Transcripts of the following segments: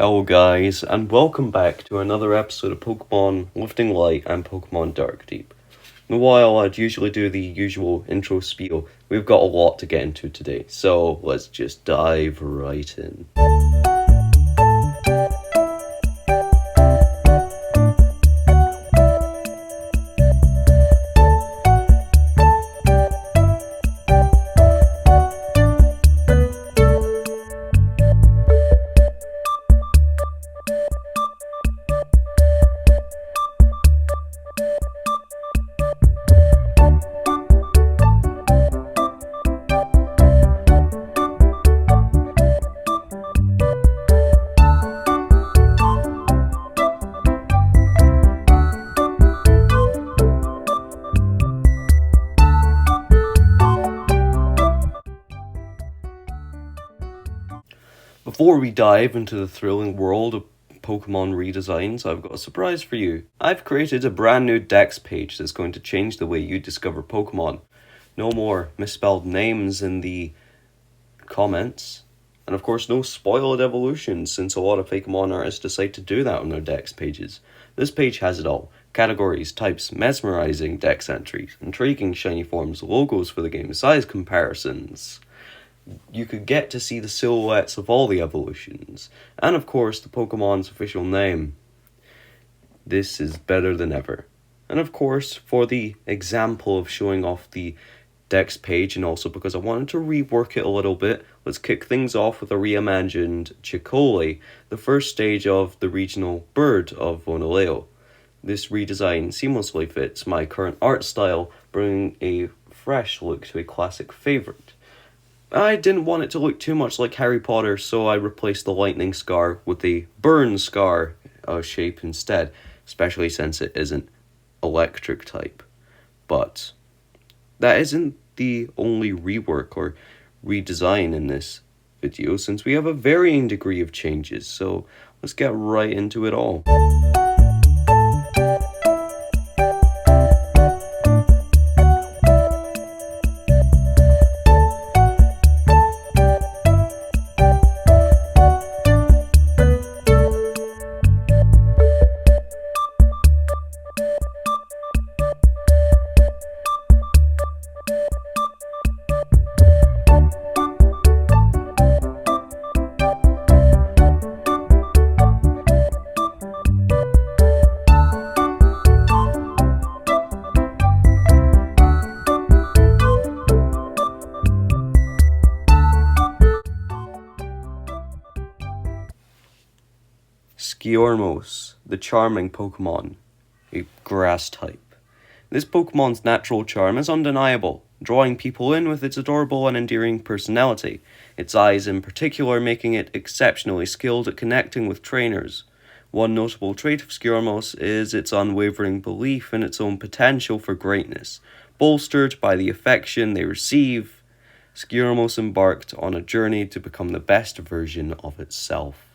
Hello guys, and welcome back to another episode of Pokemon Lifting Light and Pokemon Dark Deep. While I'd usually do the usual intro spiel, we've got a lot to get into today, so let's just dive right in. Before we dive into the thrilling world of Pokemon redesigns, I've got a surprise for you. I've created a brand new Dex page that's going to change the way you discover Pokemon. No more misspelled names in the comments. And of course, no spoiled evolutions, since a lot of Pokemon artists decide to do that on their Dex pages. This page has it all. Categories, types, mesmerizing Dex entries, intriguing shiny forms, logos for the game, size comparisons. You could get to see the silhouettes of all the evolutions, and of course the Pokemon's official name. This is better than ever. And of course, for the example of showing off the Dex page, and also because I wanted to rework it a little bit, let's kick things off with a reimagined Chicole, the first stage of the regional bird of Vounilaio. This redesign seamlessly fits my current art style, bringing a fresh look to a classic favourite. I didn't want it to look too much like Harry Potter, so I replaced the lightning scar with a burn scar shape instead, especially since it isn't electric type. But that isn't the only rework or redesign in this video, since we have a varying degree of changes, so let's get right into it all. Skiormos, the charming Pokemon, a grass type. This Pokemon's natural charm is undeniable, drawing people in with its adorable and endearing personality, its eyes in particular making it exceptionally skilled at connecting with trainers. One notable trait of Skiormos is its unwavering belief in its own potential for greatness. Bolstered by the affection they receive, Skiormos embarked on a journey to become the best version of itself.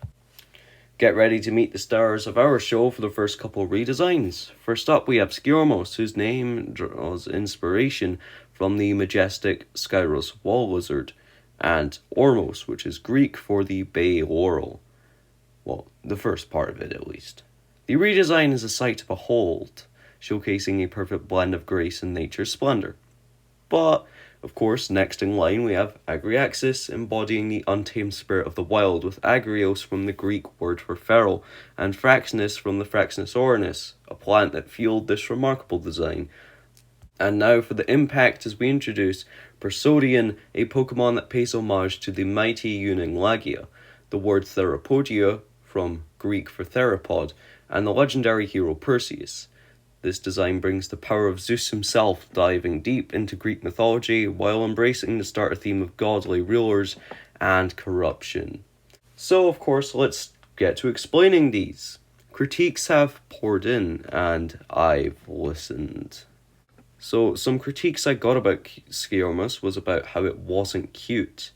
Get ready to meet the stars of our show for the first couple redesigns. First up, we have Skiormos, whose name draws inspiration from the majestic Skyros wall lizard, and Ormos, which is Greek for the bay laurel. Well, the first part of it at least. The redesign is a sight to behold, showcasing a perfect blend of grace and nature's splendor. But of course, next in line we have Agriaxis, embodying the untamed spirit of the wild, with Agrios from the Greek word for feral, and Fraxinus from the Fraxinus orinus, a plant that fueled this remarkable design. And now for the impact as we introduce Persodian, a Pokemon that pays homage to the mighty Uninglagia, the word Theropodia from Greek for theropod, and the legendary hero Perseus. This design brings the power of Zeus himself, diving deep into Greek mythology while embracing the starter theme of godly rulers and corruption. So, of course, let's get to explaining these. Critiques have poured in, and I've listened. So, some critiques I got about Skiormos was about how it wasn't cute.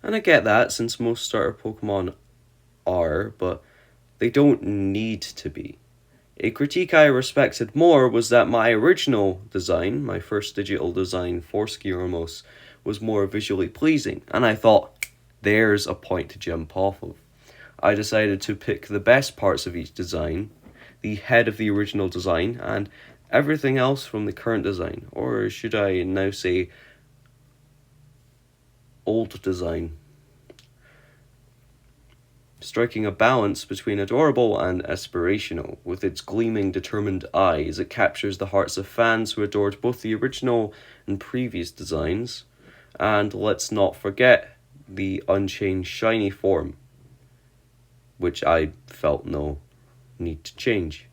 And I get that, since most starter Pokemon are, but they don't need to be. A critique I respected more was that my original design, my first digital design for Skiormos, was more visually pleasing, and I thought, there's a point to jump off of. I decided to pick the best parts of each design, the head of the original design, and everything else from the current design, or should I now say old design, striking a balance between adorable and aspirational. With its gleaming, determined eyes, it captures the hearts of fans who adored both the original and previous designs. And let's not forget the unchanged shiny form, which I felt no need to change.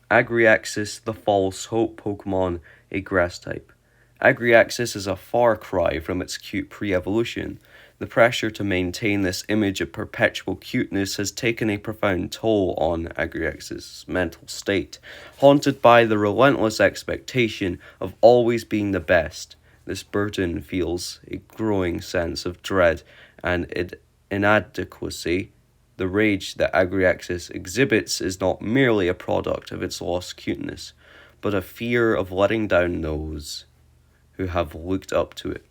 Agriaxis, the false hope Pokemon, a grass type. Agriaxis is a far cry from its cute pre-evolution. The pressure to maintain this image of perpetual cuteness has taken a profound toll on Agriaxis' mental state. Haunted by the relentless expectation of always being the best, this burden feels a growing sense of dread and inadequacy. The rage that Agriaxis exhibits is not merely a product of its lost cuteness, but a fear of letting down those who have looked up to it.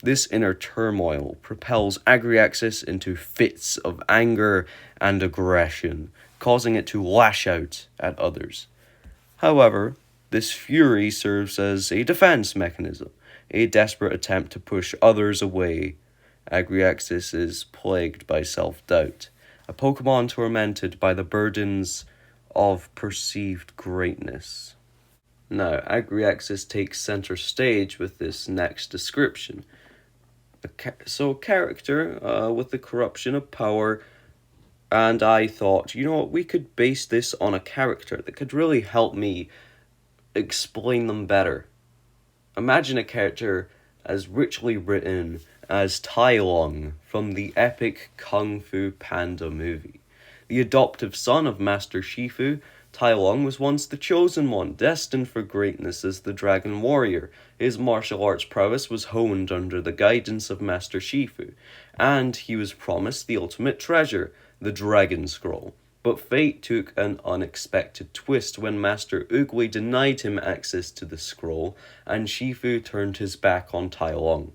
This inner turmoil propels Agriaxis into fits of anger and aggression, causing it to lash out at others. However, this fury serves as a defense mechanism, a desperate attempt to push others away. Agriaxis is plagued by self-doubt, a Pokemon tormented by the burdens of perceived greatness. Now, Agriaxis takes center stage with this next description. A character with the corruption of power, and I thought, we could base this on a character that could really help me explain them better. Imagine a character as richly written as Tai Lung from the epic Kung Fu Panda movie. The adoptive son of Master Shifu, Tai Lung was once the chosen one, destined for greatness as the Dragon Warrior. His martial arts prowess was honed under the guidance of Master Shifu, and he was promised the ultimate treasure, the Dragon Scroll. But fate took an unexpected twist when Master Oogway denied him access to the scroll, and Shifu turned his back on Tai Lung.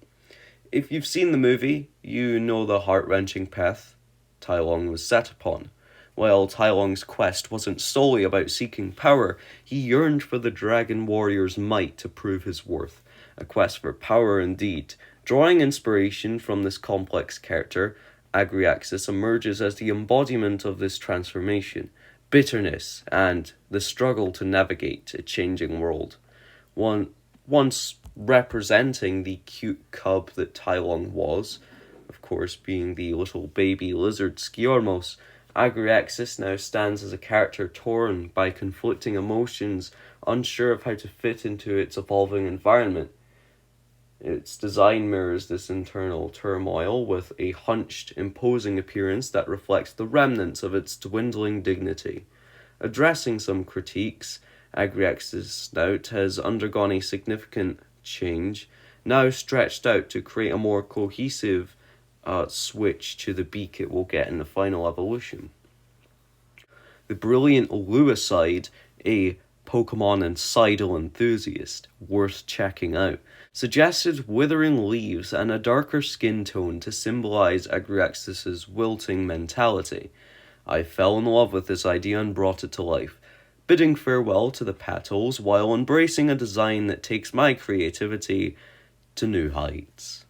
If you've seen the movie, you know the heart-wrenching path Tai Lung was set upon. While Tai Lung's quest wasn't solely about seeking power, he yearned for the Dragon Warrior's might to prove his worth. A quest for power indeed. Drawing inspiration from this complex character, Agriaxis emerges as the embodiment of this transformation, bitterness, and the struggle to navigate a changing world. Once representing the cute cub that Tai Lung was, of course being the little baby lizard Skiormos, Agriaxis now stands as a character torn by conflicting emotions, unsure of how to fit into its evolving environment. Its design mirrors this internal turmoil with a hunched, imposing appearance that reflects the remnants of its dwindling dignity. Addressing some critiques, Agriaxis' snout has undergone a significant change, now stretched out to create a more cohesive switch to the beak it will get in the final evolution. The brilliant Lewiside, a Pokemon and Seidel enthusiast, worth checking out, suggested withering leaves and a darker skin tone to symbolize Agrexis's wilting mentality. I fell in love with this idea and brought it to life, bidding farewell to the petals while embracing a design that takes my creativity to new heights.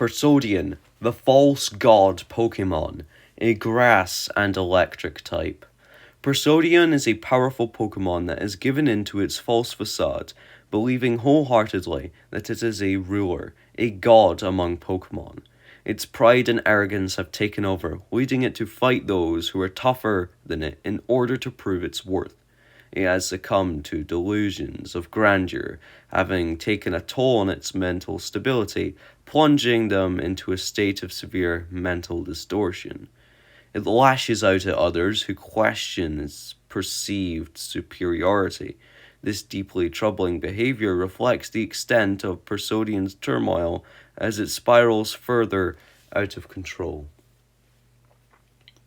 Persodian, the false god Pokemon, a grass and electric type. Persodian is a powerful Pokemon that is given into its false facade, believing wholeheartedly that it is a ruler, a god among Pokemon. Its pride and arrogance have taken over, leading it to fight those who are tougher than it in order to prove its worth. It has succumbed to delusions of grandeur, having taken a toll on its mental stability, plunging them into a state of severe mental distortion. It lashes out at others who question its perceived superiority. This deeply troubling behavior reflects the extent of Persodian's turmoil as it spirals further out of control.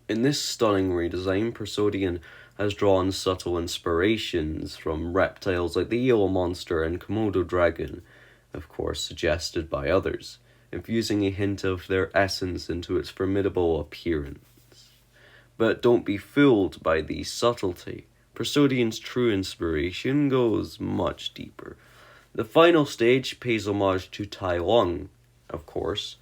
In this stunning redesign, Persodian has drawn subtle inspirations from reptiles like the Gila monster and Komodo dragon, of course suggested by others, infusing a hint of their essence into its formidable appearance. But don't be fooled by the subtlety. Persodian's true inspiration goes much deeper. The final stage pays homage to Tai Lung, of course,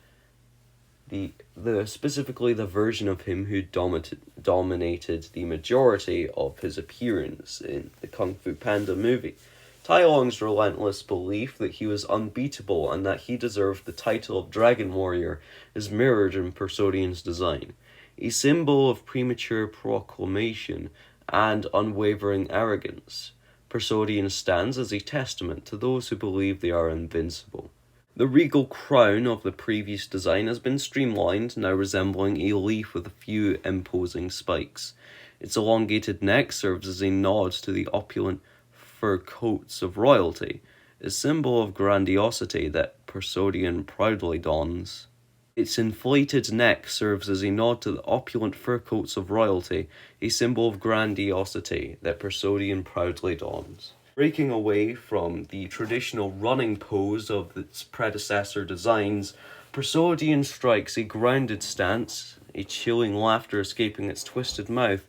specifically the version of him who dominated the majority of his appearance in the Kung Fu Panda movie. Tai Lung's relentless belief that he was unbeatable and that he deserved the title of Dragon Warrior is mirrored in Persodian's design, a symbol of premature proclamation and unwavering arrogance. Persodian stands as a testament to those who believe they are invincible. The regal crown of the previous design has been streamlined, now resembling a leaf with a few imposing spikes. Its elongated neck serves as a nod to the opulent fur coats of royalty, a symbol of grandiosity that Persodian proudly dons. Its inflated neck serves as a nod to the opulent fur coats of royalty, a symbol of grandiosity that Persodian proudly dons. Breaking away from the traditional running pose of its predecessor designs, Persodian strikes a grounded stance, a chilling laughter escaping its twisted mouth,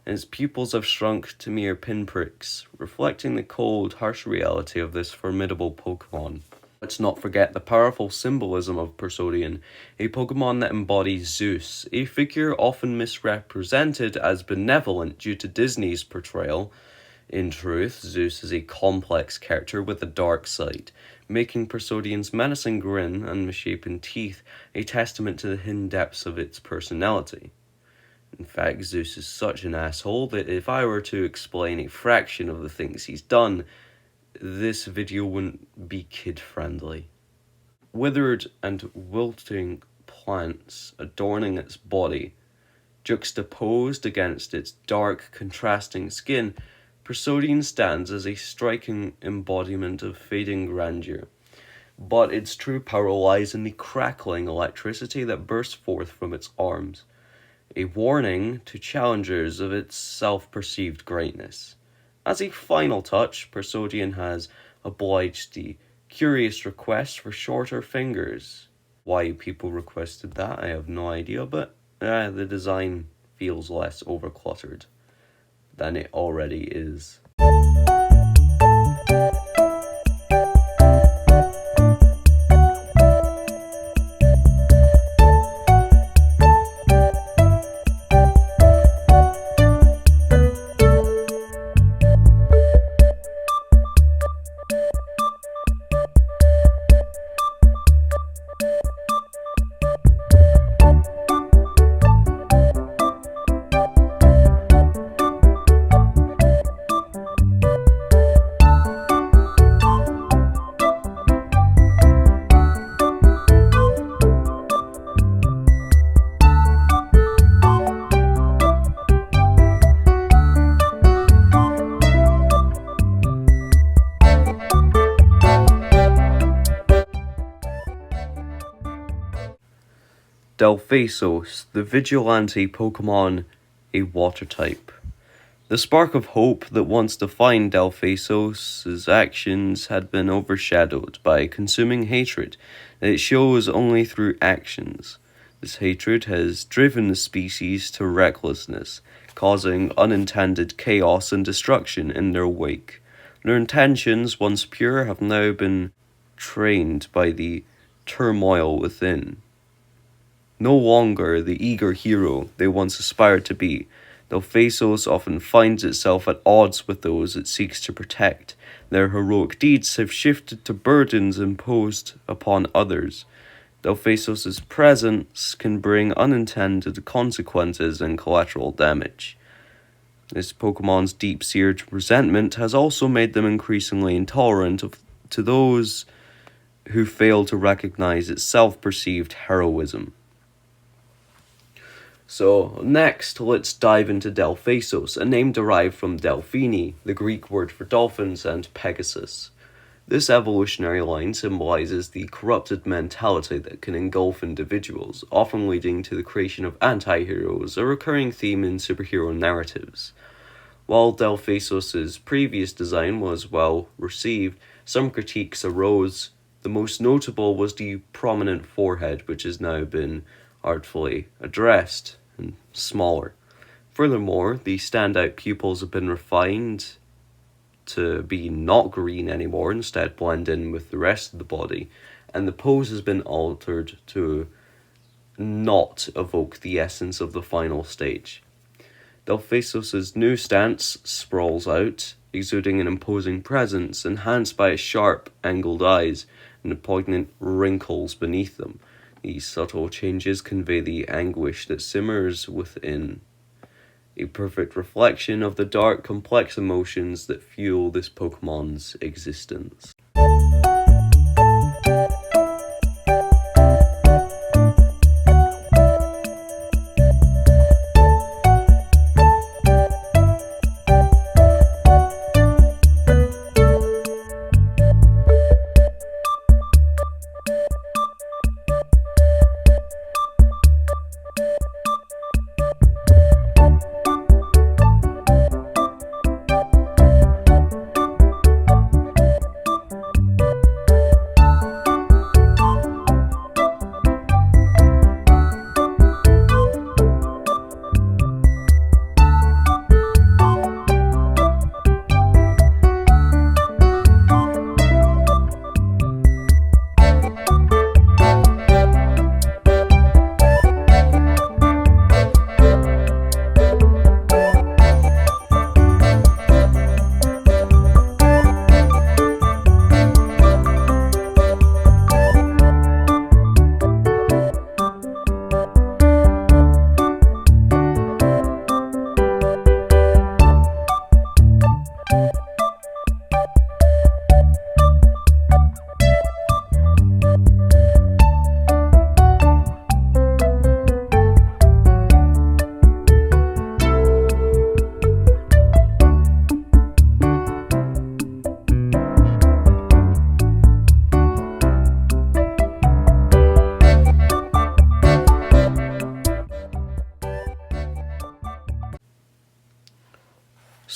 and its pupils have shrunk to mere pinpricks, reflecting the cold, harsh reality of this formidable Pokemon. Let's not forget the powerful symbolism of Persodian, a Pokemon that embodies Zeus, a figure often misrepresented as benevolent due to Disney's portrayal. In truth, Zeus is a complex character with a dark side, making Persodian's menacing grin and misshapen teeth a testament to the hidden depths of its personality. In fact, Zeus is such an asshole that if I were to explain a fraction of the things he's done, this video wouldn't be kid-friendly. Withered and wilting plants adorning its body, juxtaposed against its dark, contrasting skin, Persodian stands as a striking embodiment of fading grandeur. But its true power lies in the crackling electricity that bursts forth from its arms, a warning to challengers of its self-perceived greatness. As a final touch, Persodian has obliged the curious request for shorter fingers. Why people requested that, I have no idea, but the design feels less overcluttered than it already is. Delphasos, the vigilante Pokémon, a water type. The spark of hope that once defined Delphasos' actions had been overshadowed by consuming hatred that it shows only through actions. This hatred has driven the species to recklessness, causing unintended chaos and destruction in their wake. Their intentions, once pure, have now been trained by the turmoil within. No longer the eager hero they once aspired to be, Delphasos often finds itself at odds with those it seeks to protect. Their heroic deeds have shifted to burdens imposed upon others. Delphasos' presence can bring unintended consequences and collateral damage. This Pokemon's deep-seared resentment has also made them increasingly intolerant to those who fail to recognize its self-perceived heroism. So, next, let's dive into Delphasos, a name derived from Delphini, the Greek word for dolphins, and Pegasus. This evolutionary line symbolizes the corrupted mentality that can engulf individuals, often leading to the creation of anti-heroes, a recurring theme in superhero narratives. While Delphasos' previous design was well received, some critiques arose. The most notable was the prominent forehead, which has now been artfully addressed and smaller. Furthermore, the standout pupils have been refined to be not green anymore, instead blend in with the rest of the body, and the pose has been altered to not evoke the essence of the final stage. Delphasos' new stance sprawls out, exuding an imposing presence, enhanced by its sharp, angled eyes and the poignant wrinkles beneath them. These subtle changes convey the anguish that simmers within, a perfect reflection of the dark, complex emotions that fuel this Pokemon's existence.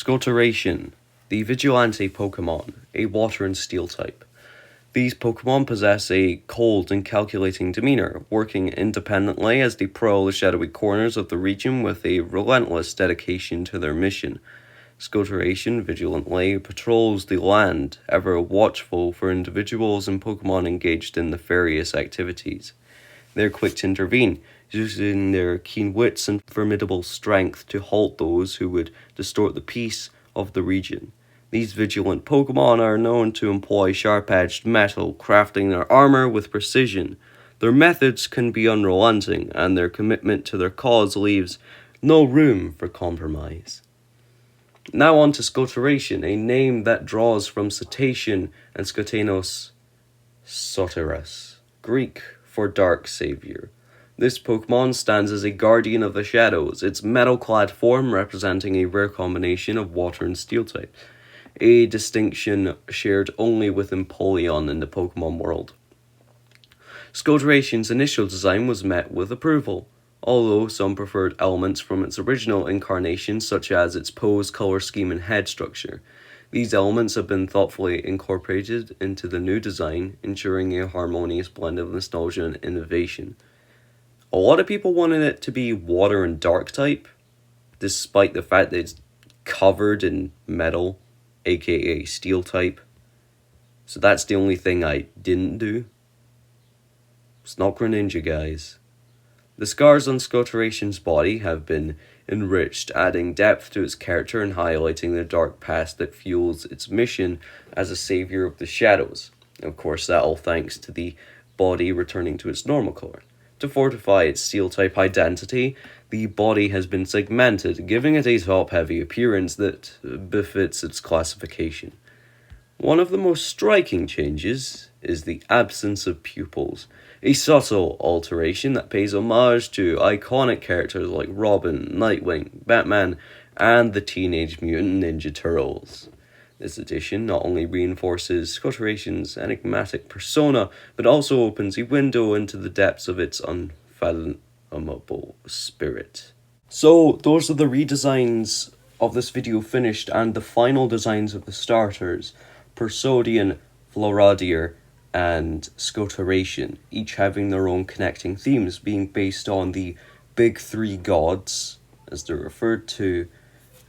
Scoturation, the Vigilante Pokémon, a Water and Steel type. These Pokémon possess a cold and calculating demeanor, working independently as they prowl the shadowy corners of the region with a relentless dedication to their mission. Scoturation vigilantly patrols the land, ever watchful for individuals and Pokémon engaged in nefarious activities. They are quick to intervene, using their keen wits and formidable strength to halt those who would distort the peace of the region. These vigilant Pokémon are known to employ sharp-edged metal, crafting their armor with precision. Their methods can be unrelenting, and their commitment to their cause leaves no room for compromise. Now on to Scoturation, a name that draws from cetacean and scotenos soteros, Greek for dark savior. This Pokémon stands as a guardian of the shadows, its metal-clad form representing a rare combination of water and steel type, a distinction shared only with Empoleon in the Pokémon world. Scoturation's initial design was met with approval, although some preferred elements from its original incarnation, such as its pose, color scheme, and head structure. These elements have been thoughtfully incorporated into the new design, ensuring a harmonious blend of nostalgia and innovation. A lot of people wanted it to be water and dark type, despite the fact that it's covered in metal, aka steel type. So that's the only thing I didn't do. It's not Greninja, guys. The scars on Scoturation's body have been enriched, adding depth to its character and highlighting the dark past that fuels its mission as a savior of the shadows. Of course, that all thanks to the body returning to its normal color. To fortify its steel-type identity, the body has been segmented, giving it a top-heavy appearance that befits its classification. One of the most striking changes is the absence of pupils, a subtle alteration that pays homage to iconic characters like Robin, Nightwing, Batman, and the Teenage Mutant Ninja Turtles. This addition not only reinforces Scoturation's enigmatic persona, but also opens a window into the depths of its unfathomable spirit. So, those are the redesigns of this video finished, and the final designs of the starters: Persodian, Floradier, and Scoturation, each having their own connecting themes, being based on the big three gods, as they're referred to,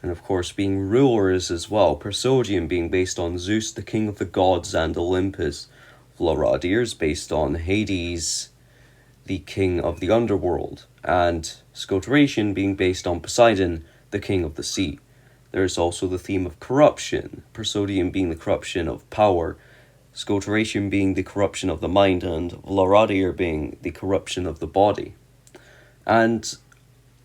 and of course being rulers as well. Persodian being based on Zeus, the king of the gods, and Olympus. Floradier is based on Hades, the king of the underworld, and Scoturation being based on Poseidon, the king of the sea. There's also the theme of corruption, Persodian being the corruption of power, Scoturation being the corruption of the mind, and Floradier being the corruption of the body. And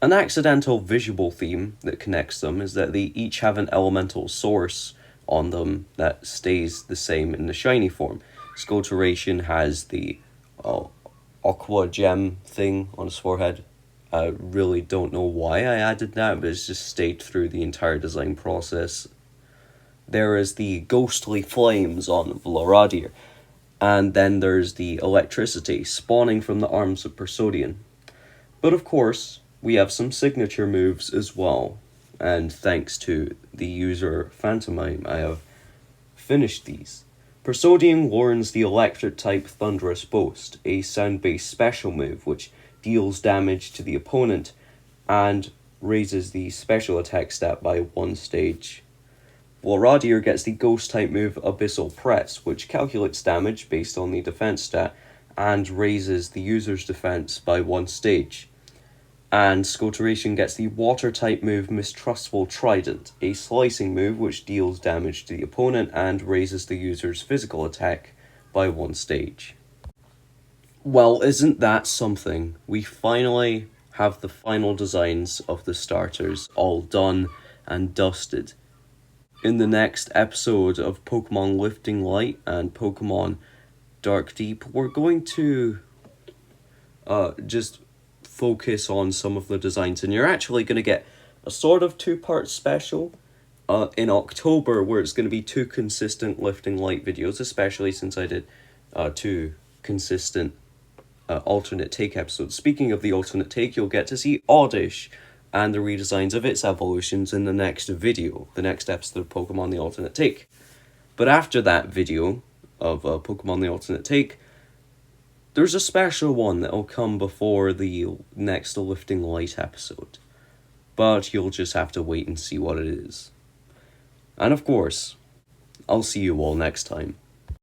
an accidental visual theme that connects them is that they each have an elemental source on them that stays the same in the shiny form. Scoturation has the aqua gem thing on his forehead. I really don't know why I added that, but it's just stayed through the entire design process. There is the ghostly flames on Floradier, and then there's the electricity spawning from the arms of Persodian. But of course, we have some signature moves as well, and thanks to the user Phantomime, I have finished these. Persodian learns the electric-type Thunderous Boast, a sound-based special move which deals damage to the opponent and raises the special attack stat by 1 stage. Floradier gets the ghost-type move Abyssal Press, which calculates damage based on the defense stat and raises the user's defense by 1 stage. And Scoturation gets the water-type move Mistrustful Trident, a slicing move which deals damage to the opponent and raises the user's physical attack by 1 stage. Well, isn't that something? We finally have the final designs of the starters all done and dusted. In the next episode of Pokemon Lifting Light and Pokemon Dark Deep, we're going to just focus on some of the designs, and you're actually going to get a sort of 2-part special in October, where it's going to be 2 consistent Lifting Light videos, especially since I did 2 consistent alternate take episodes. Speaking of the alternate take, you'll get to see Oddish and the redesigns of its evolutions in the next video, the next episode of Pokemon The Alternate Take. But after that video of Pokemon The Alternate Take, there's a special one that'll come before the next Lifting Light episode. But you'll just have to wait and see what it is. And of course, I'll see you all next time.